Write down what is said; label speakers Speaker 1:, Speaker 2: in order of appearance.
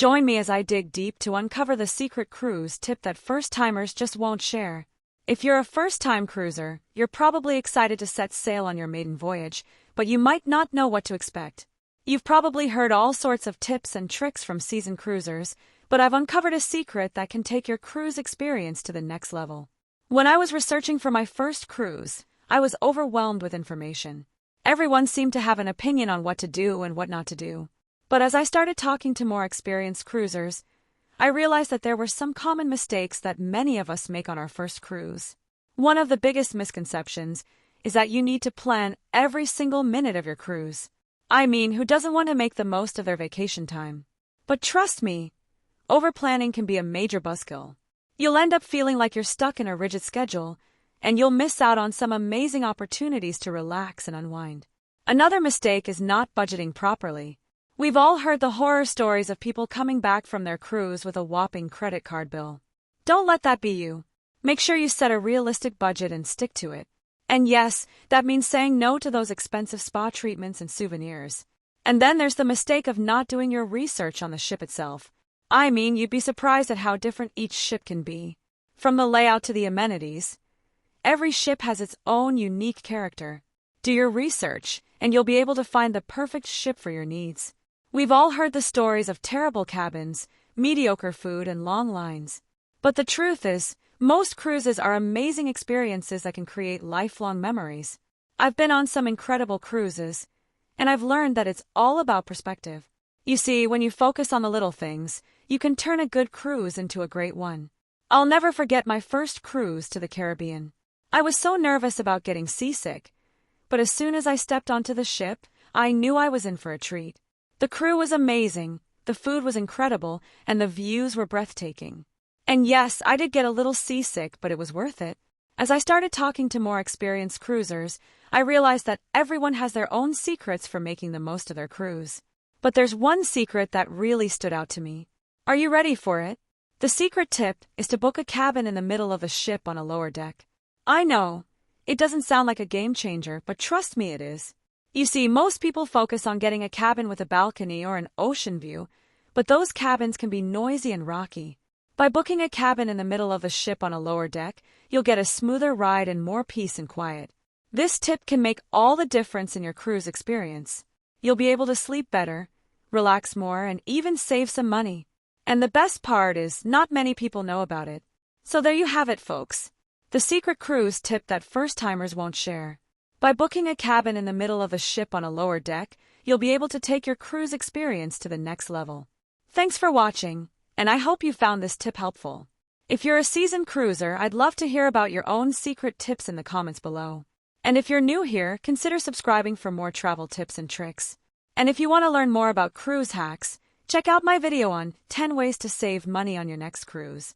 Speaker 1: Join me as I dig deep to uncover the secret cruise tip that first-timers just won't share. If you're a first-time cruiser, you're probably excited to set sail on your maiden voyage, but you might not know what to expect. You've probably heard all sorts of tips and tricks from seasoned cruisers, but I've uncovered a secret that can take your cruise experience to the next level. When I was researching for my first cruise, I was overwhelmed with information. Everyone seemed to have an opinion on what to do and what not to do. But as I started talking to more experienced cruisers, I realized that there were some common mistakes that many of us make on our first cruise. One of the biggest misconceptions is that you need to plan every single minute of your cruise. I mean, who doesn't want to make the most of their vacation time? But trust me, overplanning can be a major buzzkill. You'll end up feeling like you're stuck in a rigid schedule, and you'll miss out on some amazing opportunities to relax and unwind. Another mistake is not budgeting properly. We've all heard the horror stories of people coming back from their cruise with a whopping credit card bill. Don't let that be you. Make sure you set a realistic budget and stick to it. And yes, that means saying no to those expensive spa treatments and souvenirs. And then there's the mistake of not doing your research on the ship itself. I mean, you'd be surprised at how different each ship can be. From the layout to the amenities, every ship has its own unique character. Do your research, and you'll be able to find the perfect ship for your needs. We've all heard the stories of terrible cabins, mediocre food, and long lines. But the truth is, most cruises are amazing experiences that can create lifelong memories. I've been on some incredible cruises, and I've learned that it's all about perspective. You see, when you focus on the little things, you can turn a good cruise into a great one. I'll never forget my first cruise to the Caribbean. I was so nervous about getting seasick, but as soon as I stepped onto the ship, I knew I was in for a treat. The crew was amazing, the food was incredible, and the views were breathtaking. And yes, I did get a little seasick, but it was worth it. As I started talking to more experienced cruisers, I realized that everyone has their own secrets for making the most of their cruise. But there's one secret that really stood out to me. Are you ready for it? The secret tip is to book a cabin in the middle of the ship on a lower deck. I know, it doesn't sound like a game changer, but trust me, it is. You see, most people focus on getting a cabin with a balcony or an ocean view, but those cabins can be noisy and rocky. By booking a cabin in the middle of the ship on a lower deck, you'll get a smoother ride and more peace and quiet. This tip can make all the difference in your cruise experience. You'll be able to sleep better, relax more, and even save some money. And the best part is, not many people know about it. So there you have it, folks. The secret cruise tip that first-timers won't share. By booking a cabin in the middle of a ship on a lower deck, you'll be able to take your cruise experience to the next level. Thanks for watching, and I hope you found this tip helpful. If you're a seasoned cruiser, I'd love to hear about your own secret tips in the comments below. And if you're new here, consider subscribing for more travel tips and tricks. And if you want to learn more about cruise hacks, check out my video on 10 ways to save money on your next cruise.